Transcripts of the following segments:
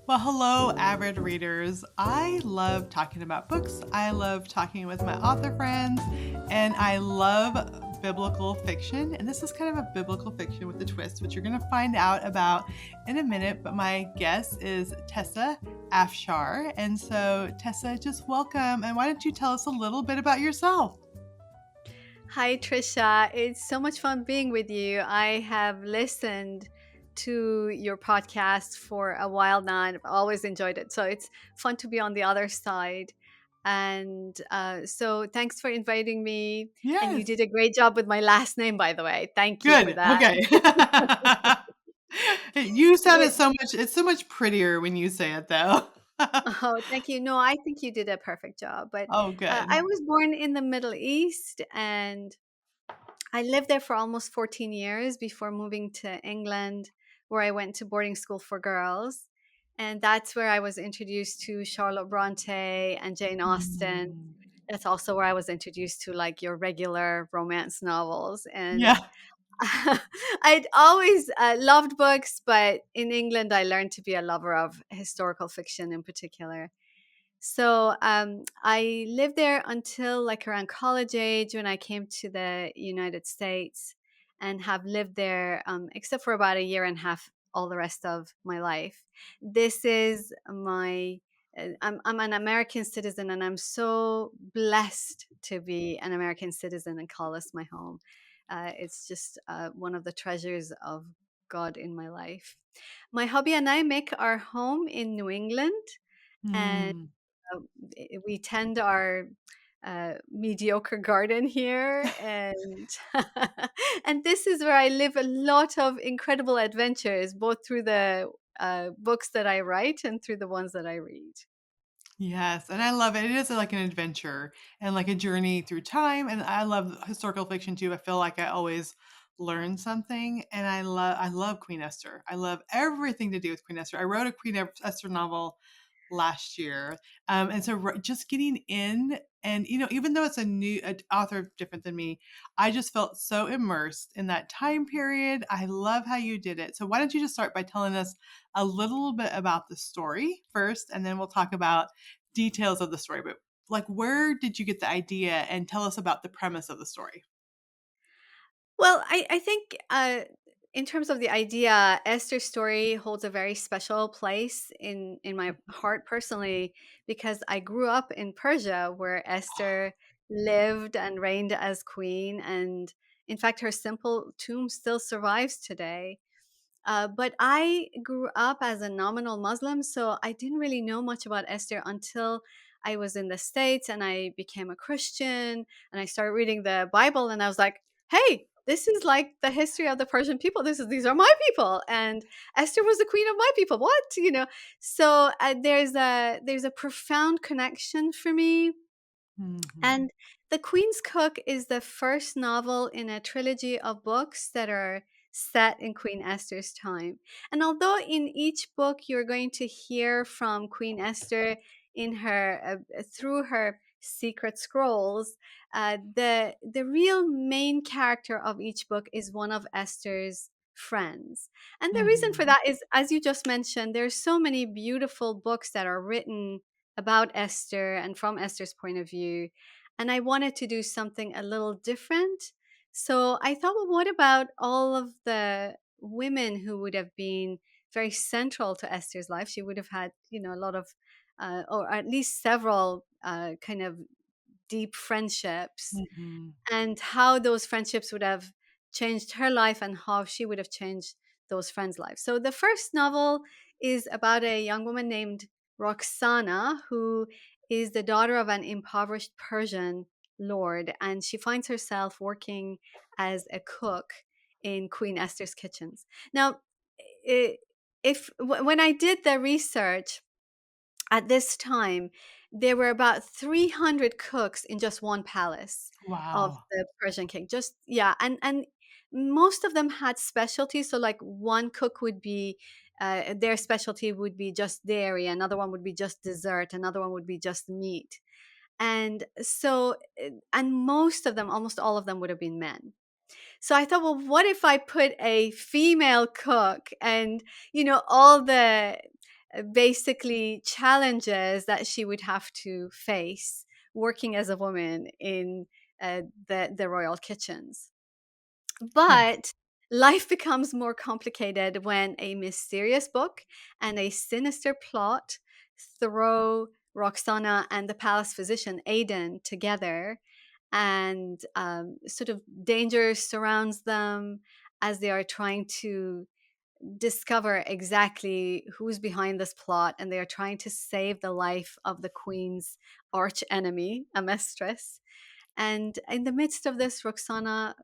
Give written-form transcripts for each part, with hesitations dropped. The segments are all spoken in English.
Well, hello, avid readers. I love talking about books. I love talking with my author friends, and I love biblical fiction. And this is kind of a biblical fiction with a twist, which you're going to find out about in a minute. But my guest is Tessa Afshar. And so, Tessa, just welcome. And why don't you tell us a little bit about yourself? Hi, Trisha. It's so much fun being with you. I have listened to your podcast for a while now and I've always enjoyed it. So it's fun to be on the other side. And so thanks for inviting me. And you Yes. did a great job with my last name, by the way. Thank you for Good. that. Okay. You sound it so much, it's so much prettier when you say it, though. Oh, thank you. No, I think you did a perfect job. But Oh, I good. was born in the Middle East and I lived there for almost 14 years before moving to England, where I went to boarding school for girls. And that's where I was introduced to Charlotte Bronte and Jane Austen. Mm. That's also where I was introduced to like your regular romance novels. And Yeah. I'd always loved books, but in England, I learned to be a lover of historical fiction in particular. So I lived there until like around college age when I came to the United States and have lived there except for about a year and a half all the rest of my life. This is my I'm an American citizen and I'm so blessed to be an American citizen and call this my home. It's just one of the treasures of God in my life. My hubby and I make our home in New England and Mm. uh, we tend our mediocre garden here and and this is where I live a lot of incredible adventures both through the books that I write and through the ones that I read. Yes, and I love it. It is like an adventure and like a journey through time, and I love historical fiction too. I feel like I always learn something, and I love Queen Esther. I love everything to do with Queen Esther. I wrote a Esther novel last year. And so just getting in and, even though it's a new author different than me, I just felt so immersed in that time period. I love how you did it. So why don't you just start by telling us a little bit about the story first, and then we'll talk about details of the story. But like, where did you get the idea and tell us about the premise of the story? Well, I think in terms of the idea, Esther's story holds a very special place in my heart personally because I grew up in Persia where Esther lived and reigned as queen, and in fact, her simple tomb still survives today. But I grew up as a nominal Muslim, so I didn't really know much about Esther until I was in the States and I became a Christian and I started reading the Bible and I was like, hey, this is like the history of the Persian people. These are my people, and Esther was the queen of my people. What So there's a profound connection for me, Mhm. and The Queen's Cook is the first novel in a trilogy of books that are set in Queen Esther's time. And although in each book you're going to hear from Queen Esther in her through her secret scrolls, the real main character of each book is one of Esther's friends. And the reason for Mhm. that is, as you just mentioned, there's so many beautiful books that are written about Esther and from Esther's point of view, and I wanted to do something a little different. So I thought, well, what about all of the women who would have been very central to Esther's life? She would have had, a lot of, or at least several kind of deep friendships, Mhm. and how those friendships would have changed her life and how she would have changed those friends' lives. So the first novel is about a young woman named Roxana, who is the daughter of an impoverished Persian lord, and she finds herself working as a cook in Queen Esther's kitchens. Now, I- if when I did the research at this time, there were about 300 cooks in just one palace of Wow. the Persian king. Just yeah, and most of them had specialties. So like one cook would be their specialty would be just dairy, another one would be just dessert, another one would be just meat. And so and most of them, almost all of them would have been men. So I thought, well, what if I put a female cook and, all the basically challenges that she would have to face working as a woman in the royal kitchens. Yeah. But life becomes more complicated when a mysterious book and a sinister plot throw Roxana and the palace physician Aidan together, and sort of danger surrounds them as they are trying to discover exactly who's behind this plot, and they are trying to save the life of the queen's arch enemy, a mistress. And in the midst of this, Roxana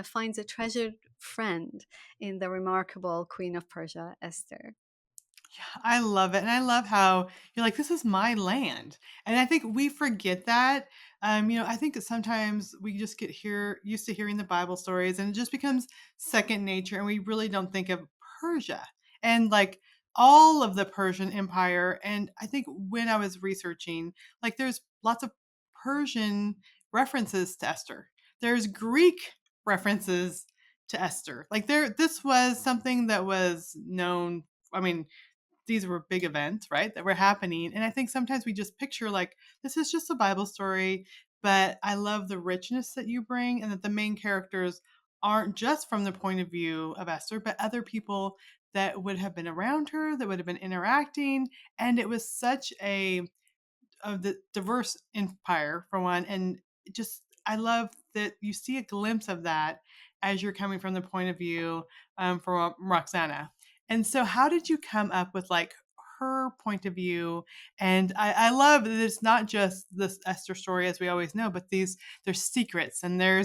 finds a treasured friend in the remarkable Queen of Persia, Esther. Yeah, I love it, and I love how you're like, "This is my land," and I think we forget that. I think that sometimes we just get here used to hearing the Bible stories, and it just becomes second nature, and we really don't think of Persia and like all of the Persian Empire. And I think when I was researching, like, there's lots of Persian references to Esther. There's Greek references to Esther. Like this was something that was known. I mean, these were big events, right, that were happening. And I think sometimes we just picture like this is just a Bible story, but I love the richness that you bring and that the main characters aren't just from the point of view of Esther, but other people that would have been around her, that would have been interacting. And it was such a of the diverse empire for one, and just I love that you see a glimpse of that as you're coming from the point of view from Roxana. And so how did you come up with like her point of view? And I love that it's not just this Esther story as we always know, but there's secrets, and they're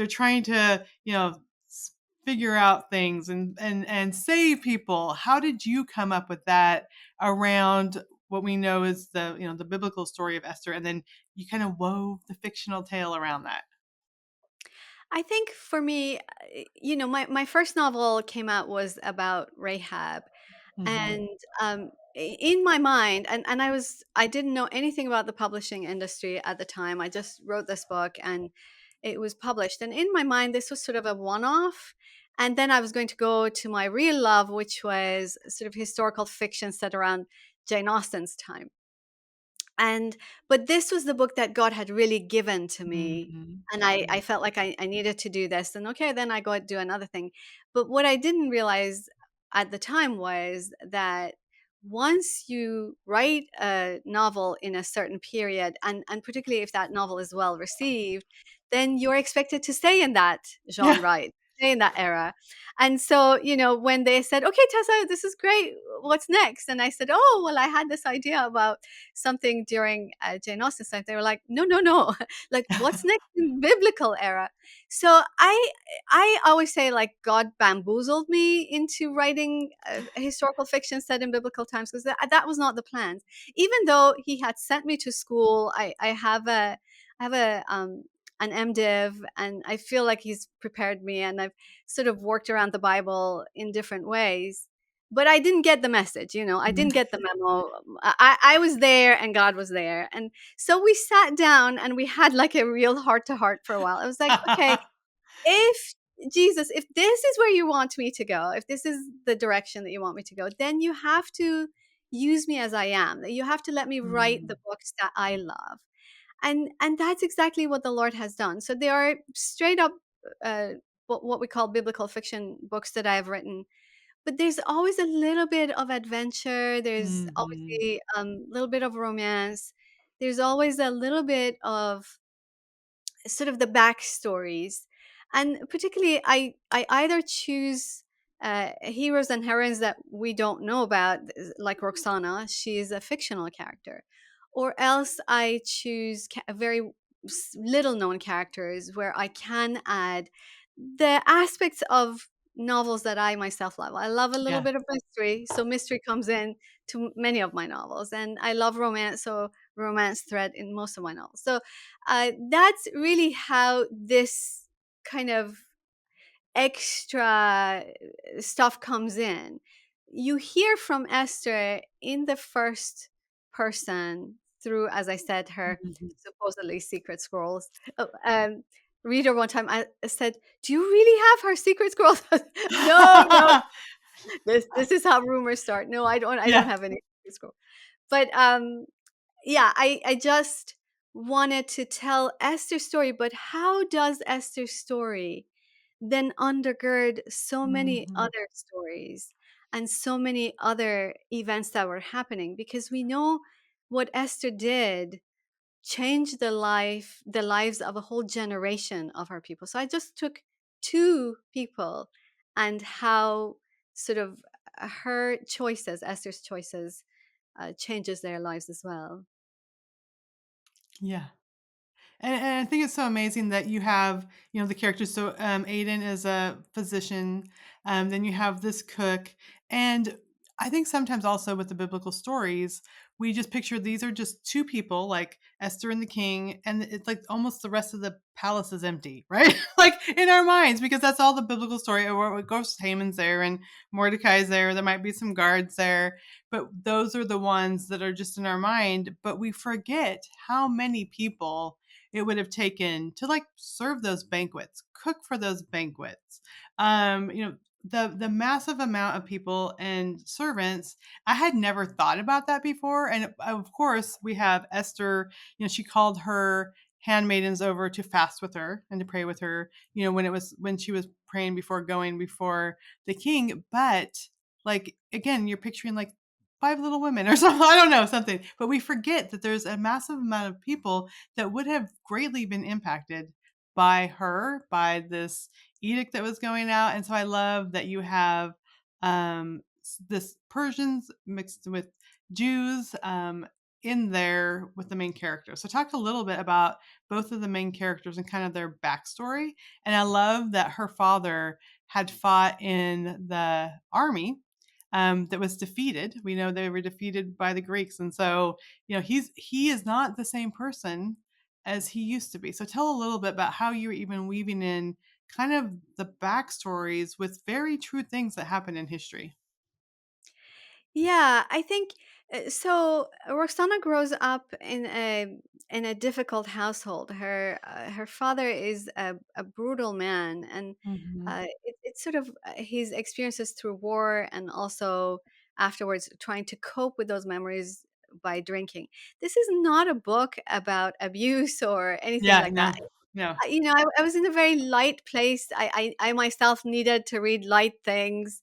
trying to figure out things and save people. How did you come up with that around what we know is the biblical story of Esther, and then you kind of wove the fictional tale around that? I think for me, my first novel came out was about Rahab. Hmm. And in my mind, and I didn't know anything about the publishing industry at the time. I just wrote this book and it was published. And in my mind, this was sort of a one off. And then I was going to go to my real love, which was sort of historical fiction set around Jane Austen's time. And but this was the book that God had really given to me, Hmm. and I felt like I needed to do this. And okay, then I go do another thing. But what I didn't realize at the time was that once you write a novel in a certain period, and particularly if that novel is well received, then you're expected to stay in that Yeah. genre, right? Stay in that era. And so, when they said, okay, Tessa, this is great, what's next? And I said, oh, well, I had this idea about something during Jane Austen's time. They were like, no, no, no. Like, what's next in biblical era? So I always say, like, God bamboozled me into writing historical fiction set in biblical times, because that was not the plan. Even though he had sent me to school, I have a an MDiv, and I feel like he's prepared me, and I've sort of worked around the Bible in different ways, but I didn't get the message. I didn't get the memo. I was there and God was there. And so we sat down and we had like a real heart to heart for a while. I was like, okay, if Jesus, if this is where you want me to go, if this is the direction that you want me to go, then you have to use me as I am. You have to let me write the Mm. books that I love. And that's exactly what the Lord has done. So they are straight up uh, what we call biblical fiction books that I have written, but there's always a little bit of adventure. There's Mhm. obviously a little bit of romance. There's always a little bit of sort of the backstories, and particularly I either choose heroes and heroines that we don't know about, like Roxana. She is a fictional character, or else I choose very little known characters where I can add the aspects of novels that I myself love. I love a little Yeah. bit of mystery, so mystery comes in to many of my novels, and I love romance, so romance thread in most of my novels. So that's really how this kind of extra stuff comes in. You hear from Esther in the first person through, as I said, her Mhm. supposedly secret scrolls. Oh, reader one time I said, "Do you really have her secret scrolls?" No, no. This is how rumors start. No, I don't. I don't Yeah. have any. scroll. But yeah, I just wanted to tell Esther's story, but how does Esther's story then undergird so many Mhm. other stories and so many other events that were happening? Because we know what Esther did changed the lives of a whole generation of her people. So I just took two people and how sort of her choices, Esther's choices, changes their lives as well. Yeah. And I think it's so amazing that you have, the characters. So Aiden is a physician. Then you have this cook, and I think sometimes also with the biblical stories, we just picture these are just two people, like Esther and the king, and it's like almost the rest of the palace is empty, right? Like in our minds, because that's all the biblical story. Or of course, Haman's there and Mordecai's there. There might be some guards there, but those are the ones that are just in our mind. But we forget how many people it would have taken to like serve those banquets, cook for those banquets. The massive amount of people and servants. I had never thought about that before. And of course, we have Esther. She called her handmaidens over to fast with her and to pray with her. When she was praying before going before the king. But like again, you're picturing like five little women or something. I don't know, something. But we forget that there's a massive amount of people that would have greatly been impacted by her, by this edict that was going out. And so I love that you have this Persians mixed with Jews in there with the main character. So talk a little bit about both of the main characters and kind of their backstory. And I love that her father had fought in the army that was defeated. We know they were defeated by the Greeks, and so he is not the same person as he used to be. So tell a little bit about how you were even weaving in kind of the backstories with very true things that happen in history. Yeah, I think so. Roxana grows up in a difficult household. Her father is a brutal man, and Hmm. it's sort of his experiences through war, and also afterwards trying to cope with those memories by drinking. This is not a book about abuse or anything Yeah, like no, that. no. I was in a very light place. I myself needed to read light things,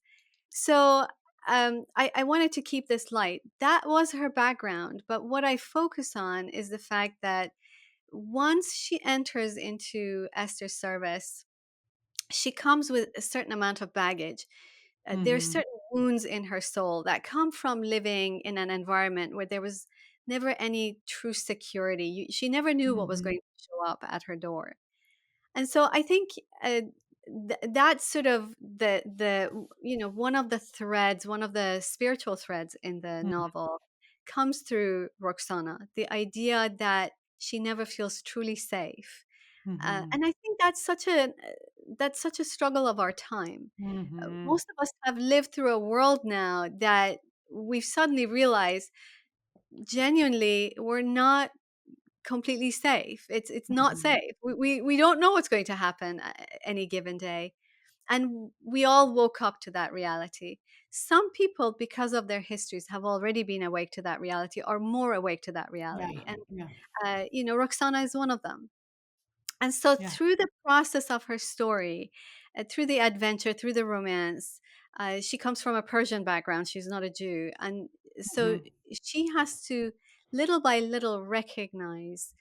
so I wanted to keep this light. That was her background. But what I focus on is the fact that once she enters into Esther's service, she comes with a certain amount of baggage. There are Hmm. certain wounds in her soul that come from living in an environment where there was never any true security. She never knew what was Hmm. going to show up at her door. And so I think that's sort of one of the threads, one of the spiritual threads in the novel comes through Roxana, the idea that she never feels truly safe. Hmm. And I think that's such a struggle of our time. Hmm. Most of us have lived through a world now that we've suddenly realized genuinely we're not completely safe. It's not Hmm. safe. We don't know what's going to happen any given day. And we all woke up to that reality. Some people, because of their histories, have already been awake to that reality or more awake to that Yeah, reality. And, yeah, Roxana is one of them. And so yeah. through the process of her story, through the adventure, through the romance, she comes from a Persian background. She's not a Jew. And so Hmm. she has to little by little recognize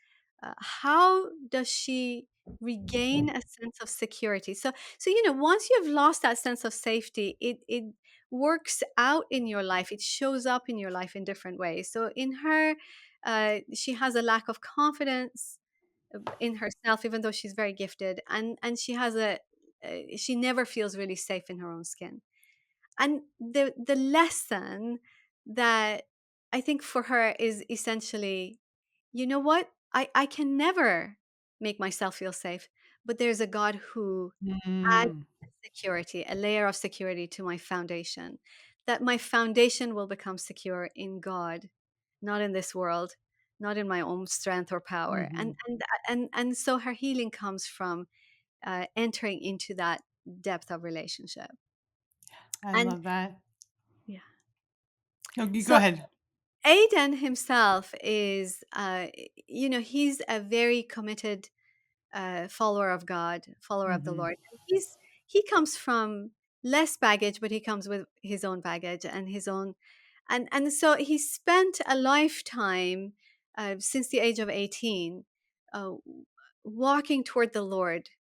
how does she regain a sense of security. So once you've lost that sense of safety, it works out in your life. It shows up in your life in different ways. So in her, she has a lack of confidence in herself, even though she's very gifted, and she has she never feels really safe in her own skin. And the lesson that I think for her is essentially, you know what, I can never make myself feel safe, but there's a God who adds Mm. security, a layer of security to my foundation, that my foundation will become secure in God, not in this world, not in my own strength or power. And Mhm. so her healing comes from entering into that depth of relationship. I And love that. yeah, No, you go so ahead. Aidan himself is, he's a very committed follower of God, follower of the Mhm. Lord. And he comes from less baggage, but he comes with his own baggage and his own, and so he spent a lifetime since the age of 18, uh, walking toward the Lord,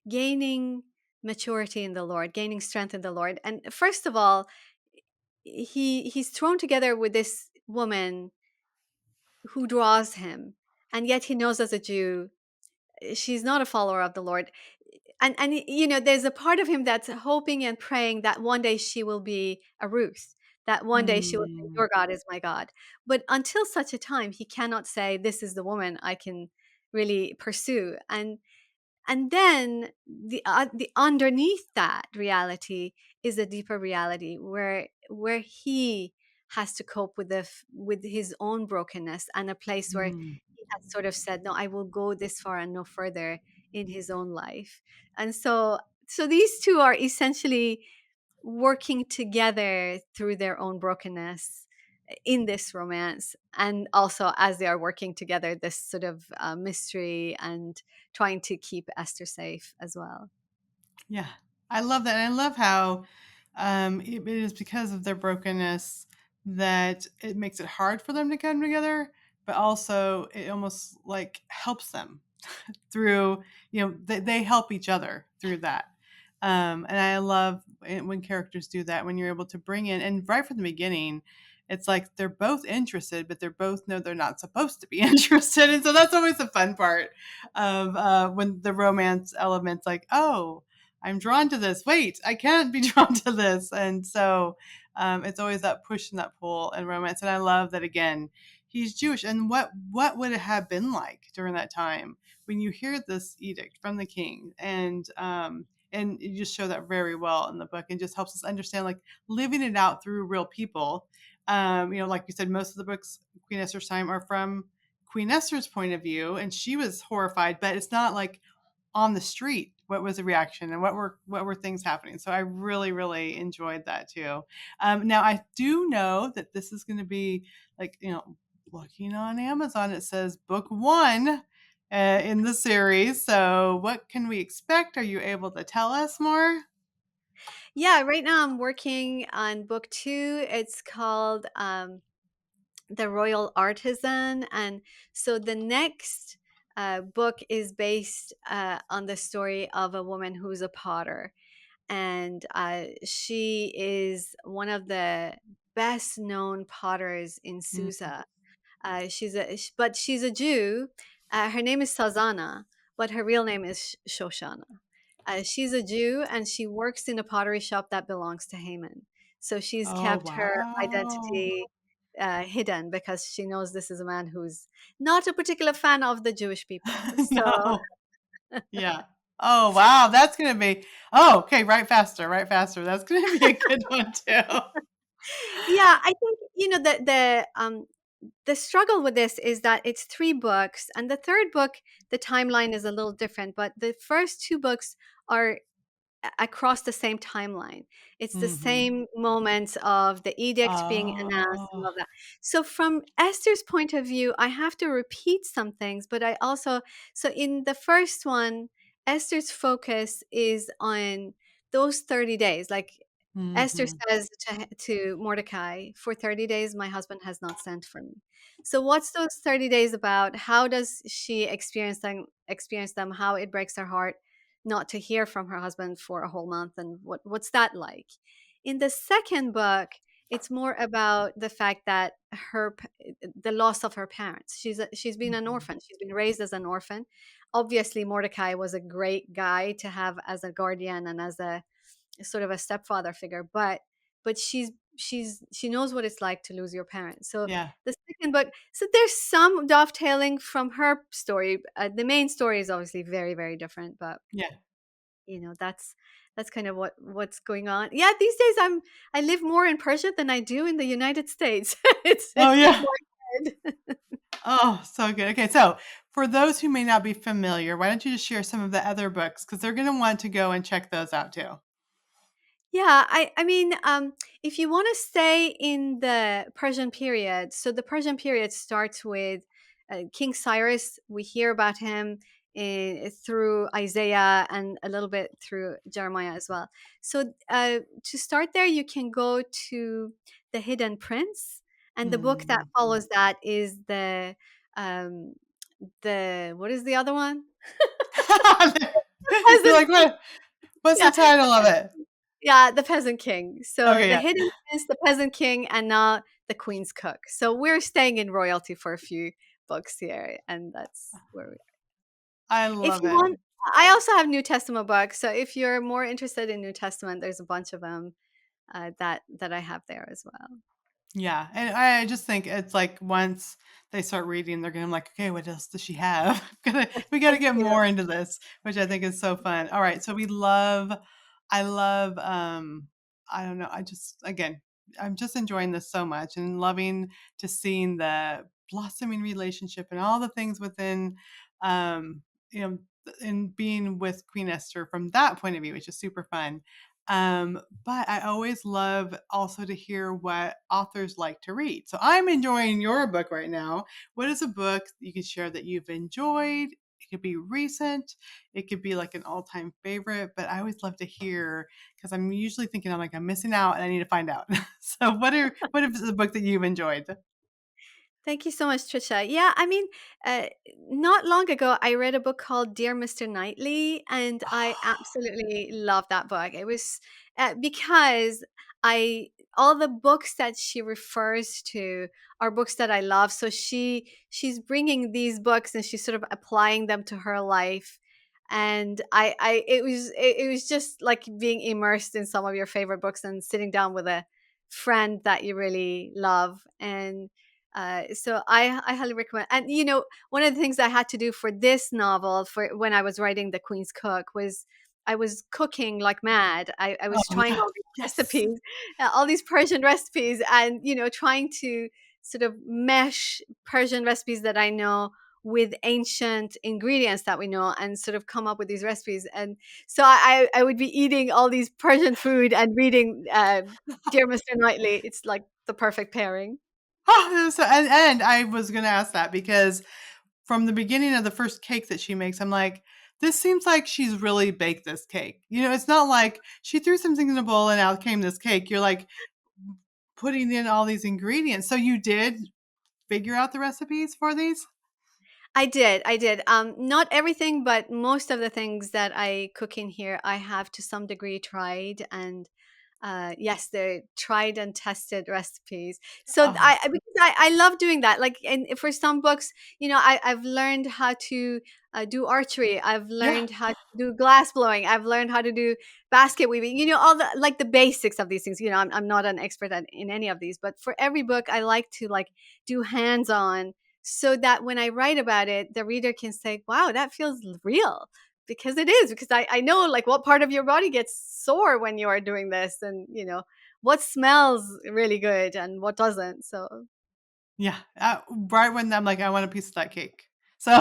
gaining maturity in the Lord, gaining strength in the Lord. And first of all, he's thrown together with this woman who draws him, and yet he knows as a Jew she's not a follower of the Lord. And there's a part of him that's hoping and praying that one day she will be a Ruth, that one day she will say, Mm. "Your God is my God." But until such a time, he cannot say, "This is the woman I can really pursue." And then the underneath that reality is a deeper reality where he has to cope with with his own brokenness, and a place where Mm. he has sort of said, no, I will go this far and no further in his own life. And so these two are essentially working together through their own brokenness in this romance, and also as they are working together, this sort of mystery and trying to keep Esther safe as well. Yeah, I love that, and I love how, it is because of their brokenness that it makes it hard for them to come together, but also it almost, like, helps them through, they help each other through that. And I love when characters do that, when you're able to bring in, and right from the beginning, it's like they're both interested, but they're both know they're not supposed to be interested. And so that's always the fun part of when the romance elements, like, oh, I'm drawn to this. Wait, I can't be drawn to this. And so it's always that push and that pull in romance. And I love that again, he's Jewish. And what would it have been like during that time when you hear this edict from the king, and you just show that very well in the book, and just helps us understand, like, living it out through real people. Like you said, most of the books Queen Esther's time are from Queen Esther's point of view, and she was horrified, but it's not like on the street what was the reaction and what were things happening. So I really really enjoyed that too. Now I do know that this is going to be, like, looking on Amazon, it says book one in the series. So what can we expect? Are you able to tell us more? Yeah, right now I'm working on book two. It's called The Royal Artisan. And so the next book is based on the story of a woman who's a potter, and she is one of the best known potters in Mhm. Susa. But she's a Jew. Her name is Sazana, but her real name is Shoshana. She's a Jew, and she works in a pottery shop that belongs to Haman. So she's Oh, kept her wow. identity hidden because she knows this is a man who's not a particular fan of the Jewish people. So No. Yeah. Oh, wow, that's gonna be, oh, okay, write faster, write faster. That's gonna be a good one too. yeah, I think the struggle with this is that it's three books, and the third book, the timeline is a little different, but the first two books are across the same timeline. It's the Mhm. same moments of the edict being announced and Oh. all of that. So from Esther's point of view, I have to repeat some things, but I also, so in the first one, Esther's focus is on those 30 days. Like Esther Mhm. says to Mordecai, for 30 days, my husband has not sent for me. So what's those 30 days about? How does she experience them, how it breaks her heart not to hear from her husband for a whole month, and what's that like? In the second book, it's more about the fact that the loss of her parents. She's been an Mhm. orphan. She's been raised as an orphan. Obviously, Mordecai was a great guy to have as a guardian and as a sort of a stepfather figure, but she knows what it's like to lose your parents. So Yeah. the second book, so there's some dovetailing from her story. The main story is obviously very very different, but Yeah. that's kind of what's going on. Yeah, these days I live more in Persia than I do in the United States. Oh, it's in yeah. my head. Oh, so good. Okay, so for those who may not be familiar, why don't you just share some of the other books? Because 'cause they're gonna want to go and check those out too. Yeah, I mean, if you want to stay in the Persian period, so the Persian period starts with King Cyrus. We hear about him through Isaiah and a little bit through Jeremiah as well. So to start there, you can go to the Hidden Prince, and the book that Mm. follows that is um, the what is the other one? You're Peasant like, King. "What? What's the Yeah, title of it?" yeah, The Peasant King. So Okay, The yeah. Hidden Prince, The Peasant King, and now The Queen's Cook. So we're staying in royalty for a few books here, and that's where we are. I If love you it. want, I also have New Testament books. So if you're more interested in New Testament, there's a bunch of them that I have there as well. Yeah, and I just think it's like once they start reading, they're gonna be like, "Okay, what else does she have? We gotta Thank get you. more into this," which I think is so fun. All right, so I love, I don't know, I just again, I'm just enjoying this so much and loving to seeing the blossoming relationship and all the things within, you know, in being with Queen Esther from that point of view, which is super fun. But I always love also to hear what authors like to read. So I'm enjoying your book right now. What is a book you can share that you've enjoyed? It could be recent, it could be like an all time favorite, but I always love to hear because I'm usually thinking I'm like, I'm missing out and I need to find out. So what is a book that you've enjoyed? Thank you so much, Trisha. Yeah, I mean, uh, not long ago, I read a book called Dear Mr. Knightley, and I absolutely loved that book. It was because I all the books that she refers to are books that I love. So she's bringing these books and she's sort of applying them to her life, and I it was just like being immersed in some of your favorite books and sitting down with a friend that you really love. And so I highly recommend. And one of the things I had to do for this novel, for when I was writing The Queen's Cook, was I was cooking like mad. I was Oh trying yeah. all these Yes. recipes, all these Persian recipes, and trying to sort of mesh Persian recipes that I know with ancient ingredients that we know, and sort of come up with these recipes. And so I would be eating all these Persian food and reading Dear Mr. Knightley. It's like the perfect pairing. And I was gonna ask that because from the beginning of the first cake that she makes, I'm like, this seems like she's really baked this cake. It's not like she threw something in a bowl and out came this cake. You're like putting in all these ingredients. So you did figure out the recipes for these? I did. I did. Not everything, but most of the things that I cook in here, I have to some degree tried. And yes, they're tried and tested recipes. So Oh, because I love doing that. Like, and for some books, I've learned how to do archery. I've yeah. learned how to do glass blowing. I've learned how to do basket weaving. All the like the basics of these things. I'm not an expert in any of these, but for every book, I like to like do hands on, so that when I write about it, the reader can say, wow, that feels real. Because it is, because I know like what part of your body gets sore when you are doing this, and what smells really good and what doesn't. So Yeah, right when I'm like, "I want a piece of that cake." So,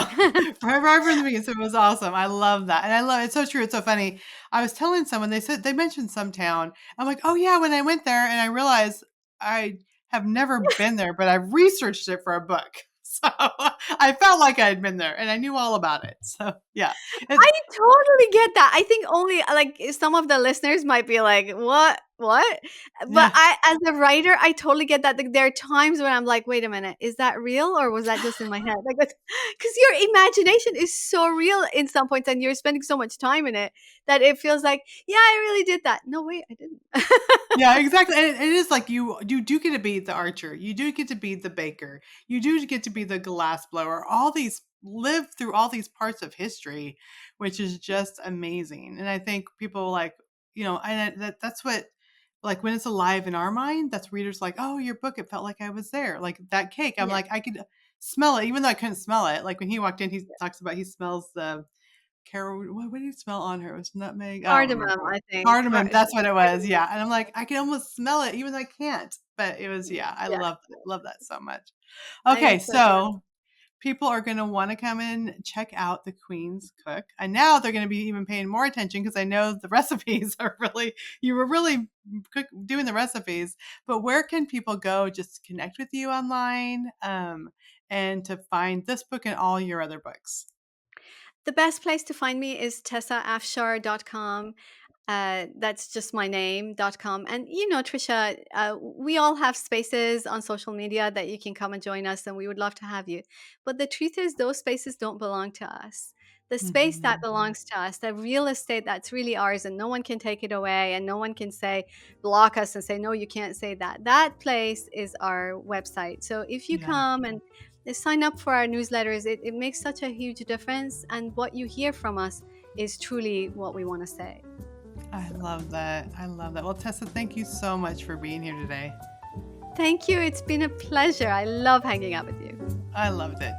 right from the beginning, so it was awesome. I love that, and I love it's so true, it's so funny. I was telling someone, they mentioned some town. I'm like, "Oh, yeah," when I went there, and I realized I have never been there, but I researched it for a book. So, I felt like I had been there, and I knew all about it. So, yeah. I It's totally get that. I think only like some of the listeners might be like, "What? What?" But yeah. I, as a writer, I totally get that. Like, there are times when I'm like, "Wait a minute, is that real or was that just in my head?" Like, because your imagination is so real in some points, and you're spending so much time in it that it feels like, "Yeah, I really did that." No, wait, I didn't. Yeah, exactly, and it is like you do get to be the archer, you do get to be the baker, you do get to be the glass blower, all these live through all these parts of history, which is just amazing, and I think people like, and that's what like, when it's alive in our mind, that's readers like, "Oh, your book, it felt like I was there." Like, that cake, I'm Yeah, like, I could smell it even though I couldn't smell it, like, when he walked in, he yeah. talks about he smells the Carol, what did you smell on her? It was nutmeg? I don't Cardamom, remember. I think. Cardamom, that's what it was, Cardamom. yeah, and I'm like, I can almost smell it even though I can't, but it was yeah, I Yeah, love that so much. I Okay, totally so understand. people are going to want to come and check out the Queen's Cook. And now they're going to be even paying more attention because I know the recipes are really, you were really doing the recipes. But where can people go just to connect with you online, and to find this book and all your other books? The best place to find me is tessaafshar.com. That's just my name.com. And Trisha, we all have spaces on social media that you can come and join us, and we would love to have you. But the truth is, those spaces don't belong to us. The space that Mhm. belongs to us, the real estate that's really ours, and no one can take it away, and no one can say, block us and say, no, you can't say that. That place is our website. So if you Yeah, come and sign up for our newsletters, it makes such a huge difference. And what you hear from us is truly what we want to say. I love that. I love that. Well, Tessa, thank you so much for being here today. Thank you. It's been a pleasure. I love hanging out with you. I loved it.